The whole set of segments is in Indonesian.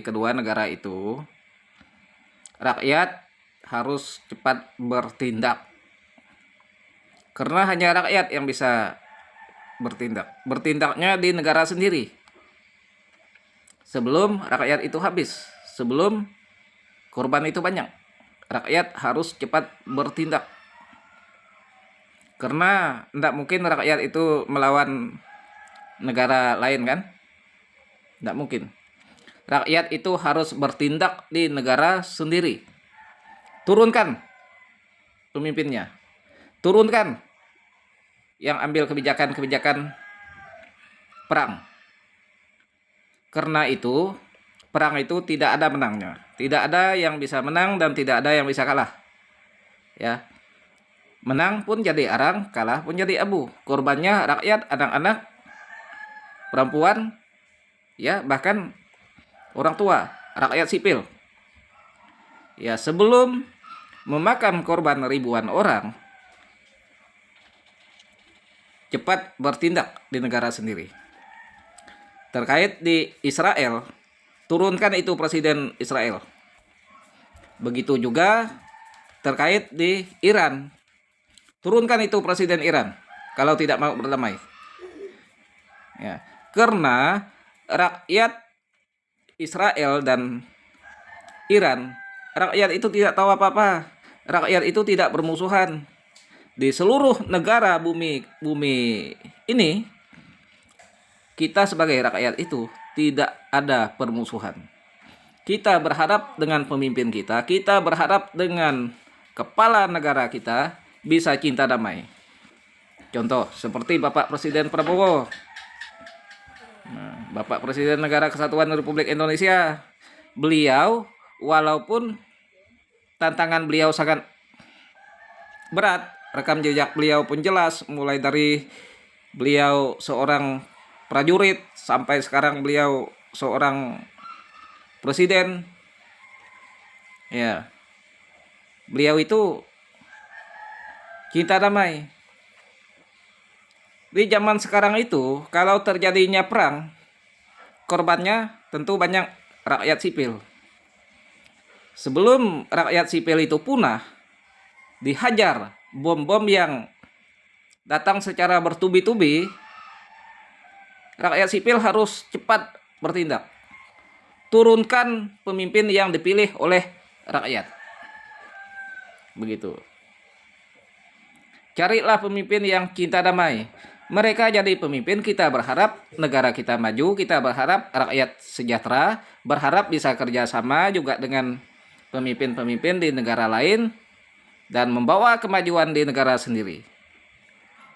kedua negara itu, rakyat harus cepat bertindak. Karena hanya rakyat yang bisa bertindak. Bertindaknya di negara sendiri. Sebelum rakyat itu habis, sebelum korban itu banyak, rakyat harus cepat bertindak. Karena tidak mungkin rakyat itu melawan negara lain kan? Tidak mungkin. Rakyat itu harus bertindak di negara sendiri. Turunkan pemimpinnya. Turunkan yang ambil kebijakan-kebijakan perang. Karena itu, perang itu tidak ada menangnya. Tidak ada yang bisa menang dan tidak ada yang bisa kalah. Ya. Menang pun jadi arang, kalah pun jadi abu. Korbannya rakyat, anak-anak, perempuan, ya bahkan orang tua, rakyat sipil. Ya, sebelum memakan korban ribuan orang, cepat bertindak di negara sendiri. Terkait di Israel, turunkan itu presiden Israel. Begitu juga terkait di Iran, turunkan itu presiden Iran kalau tidak mau berdamai. Ya, karena rakyat Israel dan Iran, rakyat itu tidak tahu apa-apa. Rakyat itu tidak bermusuhan. Di seluruh negara bumi ini, kita sebagai rakyat itu tidak ada permusuhan. Kita berharap dengan pemimpin kita berharap dengan kepala negara kita bisa cinta damai. Contoh seperti Bapak Presiden Prabowo. Bapak Presiden Negara Kesatuan Republik Indonesia. Beliau walaupun tantangan beliau sangat berat, rekam jejak beliau pun jelas, mulai dari beliau seorang prajurit sampai sekarang beliau seorang presiden. Ya. Beliau itu cinta damai. Di zaman sekarang itu, kalau terjadinya perang, korbannya tentu banyak rakyat sipil. Sebelum rakyat sipil itu punah, dihajar bom-bom yang datang secara bertubi-tubi, rakyat sipil harus cepat bertindak. Turunkan pemimpin yang dipilih oleh rakyat. Begitu. Carilah pemimpin yang cinta damai. Mereka jadi pemimpin, kita berharap negara kita maju, kita berharap rakyat sejahtera, berharap bisa kerjasama juga dengan pemimpin-pemimpin di negara lain dan membawa kemajuan di negara sendiri.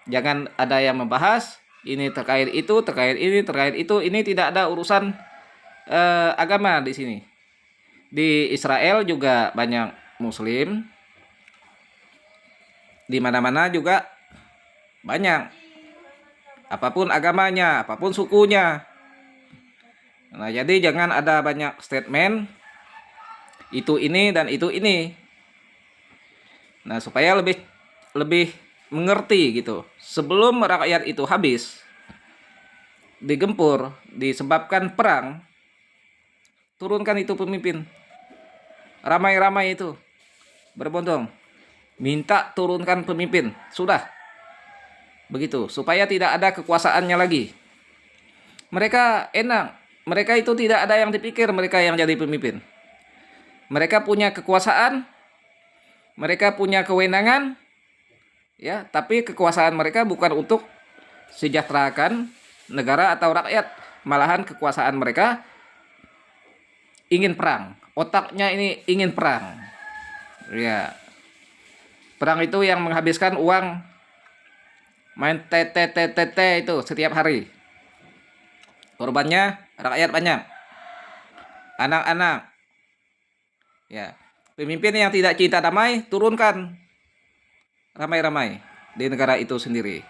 Jangan ada yang membahas ini terkait itu, terkait ini, terkait itu. Ini tidak ada urusan agama di sini. Di Israel juga banyak Muslim. Di mana-mana juga banyak. Apapun agamanya, apapun sukunya. Nah, jadi jangan ada banyak statement itu ini dan itu ini. Nah, supaya lebih mengerti gitu. Sebelum rakyat itu habis digempur, disebabkan perang, turunkan itu pemimpin. Ramai-ramai itu berbondong minta turunkan pemimpin. Sudah. Begitu, supaya tidak ada kekuasaannya lagi. Mereka enak. Mereka itu tidak ada yang dipikir mereka yang jadi pemimpin. Mereka punya kekuasaan, mereka punya kewenangan, ya, tapi kekuasaan mereka bukan untuk sejahterakan negara atau rakyat. Malahan kekuasaan mereka ingin perang. Otaknya ini ingin perang. Ya. Perang itu yang menghabiskan uang main TTTTT itu setiap hari. Korbannya rakyat banyak. Anak-anak. Ya. Pemimpin yang tidak cinta damai, turunkan ramai-ramai di negara itu sendiri.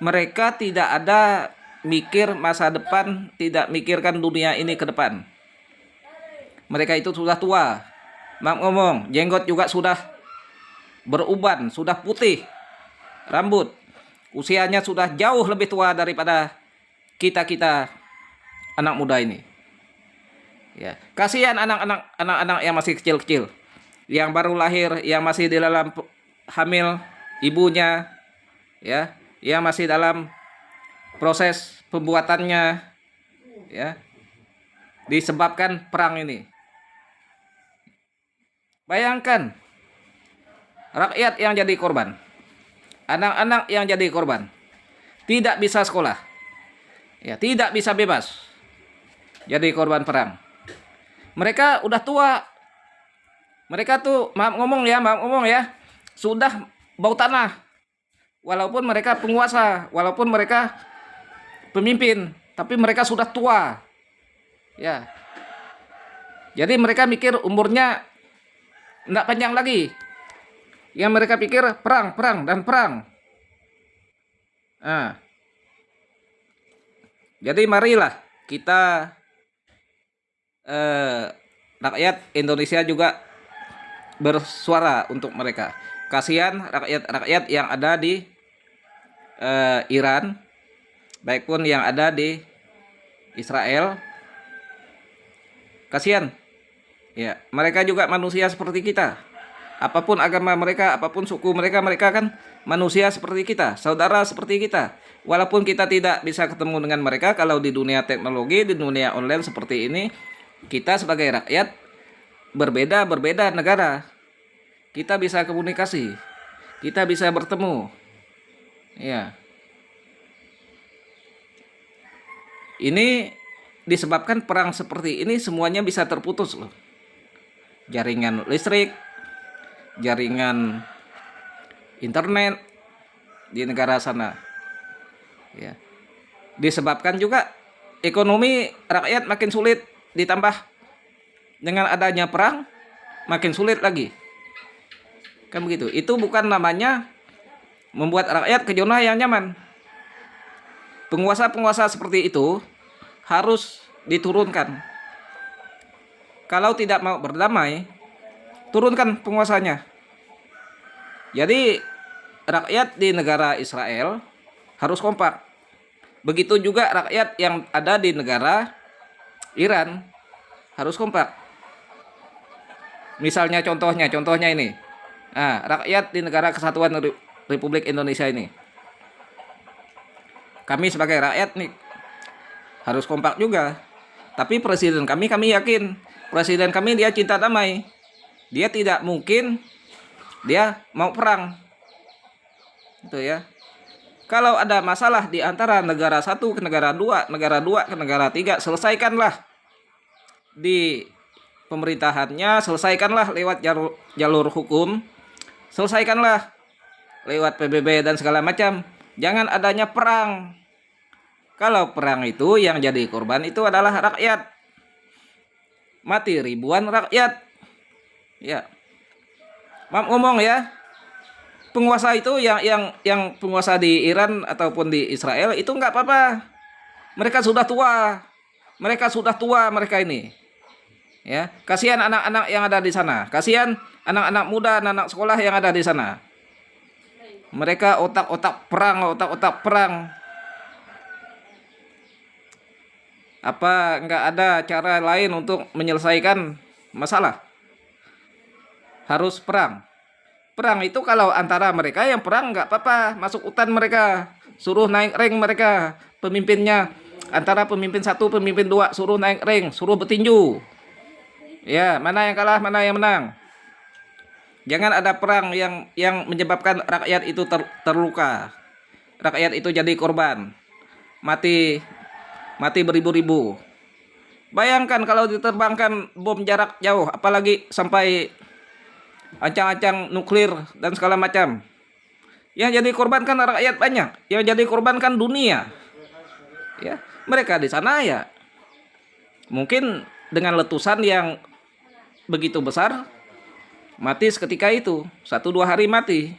Mereka tidak ada mikir masa depan, tidak mikirkan dunia ini ke depan. Mereka itu sudah tua. Maaf ngomong, jenggot juga sudah beruban, sudah putih. Rambut. Usianya sudah jauh lebih tua daripada kita-kita anak muda ini. Ya, kasihan anak-anak yang masih kecil-kecil, yang baru lahir, yang masih di dalam hamil ibunya, ya, yang masih dalam proses pembuatannya, ya, disebabkan perang ini. Bayangkan rakyat yang jadi korban, anak-anak yang jadi korban, tidak bisa sekolah, ya, tidak bisa bebas, jadi korban perang. Mereka udah tua, mereka tuh maaf ngomong ya, sudah bau tanah. Walaupun mereka penguasa, walaupun mereka pemimpin, tapi mereka sudah tua. Ya. Jadi mereka mikir umurnya enggak panjang lagi. Yang mereka pikir perang, perang dan perang. Nah, jadi marilah kita rakyat Indonesia juga bersuara untuk mereka. Kasihan rakyat-rakyat yang ada di Iran, baik pun yang ada di Israel. Kasihan. Ya, mereka juga manusia seperti kita. Apapun agama mereka, apapun suku mereka, mereka kan manusia seperti kita, saudara seperti kita. Walaupun kita tidak bisa ketemu dengan mereka, kalau di dunia teknologi, di dunia online seperti ini, kita sebagai rakyat berbeda negara. Kita bisa komunikasi, kita bisa bertemu. Ya. Ini disebabkan perang seperti ini semuanya bisa terputus loh. Jaringan listrik, jaringan internet di negara sana. Ya. Disebabkan juga ekonomi rakyat makin sulit, ditambah dengan adanya perang makin sulit lagi. Kan begitu. Itu bukan namanya membuat rakyat ke zona yang nyaman. Penguasa-penguasa seperti itu harus diturunkan. Kalau tidak mau berdamai, turunkan penguasanya. Jadi rakyat di negara Israel harus kompak. Begitu juga rakyat yang ada di negara Iran harus kompak. Misalnya contohnya ini. Nah, rakyat di negara Kesatuan Republik Indonesia ini. Kami sebagai rakyat nih harus kompak juga. Tapi presiden kami yakin presiden kami dia cinta damai. Dia tidak mungkin dia mau perang. Itu ya. Kalau ada masalah di antara negara satu ke negara dua ke negara tiga, selesaikanlah di pemerintahannya, selesaikanlah lewat jalur hukum, selesaikanlah lewat PBB dan segala macam. Jangan adanya perang. Kalau perang itu yang jadi korban itu adalah rakyat. Mati ribuan rakyat. Ya. Maaf ngomong ya. Penguasa itu yang penguasa di Iran ataupun di Israel itu nggak apa-apa. Mereka sudah tua. Mereka ini. Ya, kasihan anak-anak yang ada di sana. Kasihan anak-anak muda, anak-anak sekolah yang ada di sana. Mereka otak-otak perang. Apa nggak ada cara lain untuk menyelesaikan masalah? Harus perang. Perang itu kalau antara mereka yang perang nggak apa-apa, masuk hutan mereka, suruh naik rank mereka, pemimpinnya antara pemimpin 1, pemimpin 2 suruh naik rank, suruh bertinju. Ya, mana yang kalah, mana yang menang. Jangan ada perang yang menyebabkan rakyat itu terluka. Rakyat itu jadi korban. Mati beribu-ribu. Bayangkan kalau diterbangkan bom jarak jauh, apalagi sampai ancang-ancang nuklir dan segala macam. Yang jadi korban kan rakyat banyak, yang jadi korban kan dunia. Ya, mereka di sana ya mungkin dengan letusan yang begitu besar mati seketika itu, 1-2 hari mati.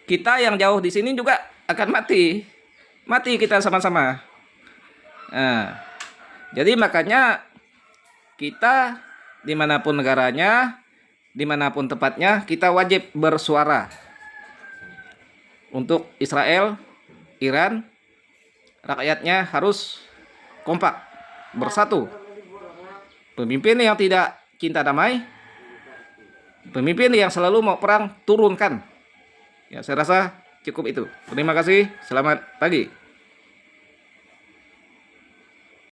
Kita yang jauh di sini juga akan mati kita sama-sama. Nah, jadi makanya kita dimanapun negaranya, dimanapun tempatnya, kita wajib bersuara untuk Israel, Iran. Rakyatnya harus kompak, bersatu. Pemimpin yang tidak cinta damai, pemimpin yang selalu mau perang, turunkan. Ya, saya rasa cukup itu. Terima kasih. Selamat pagi.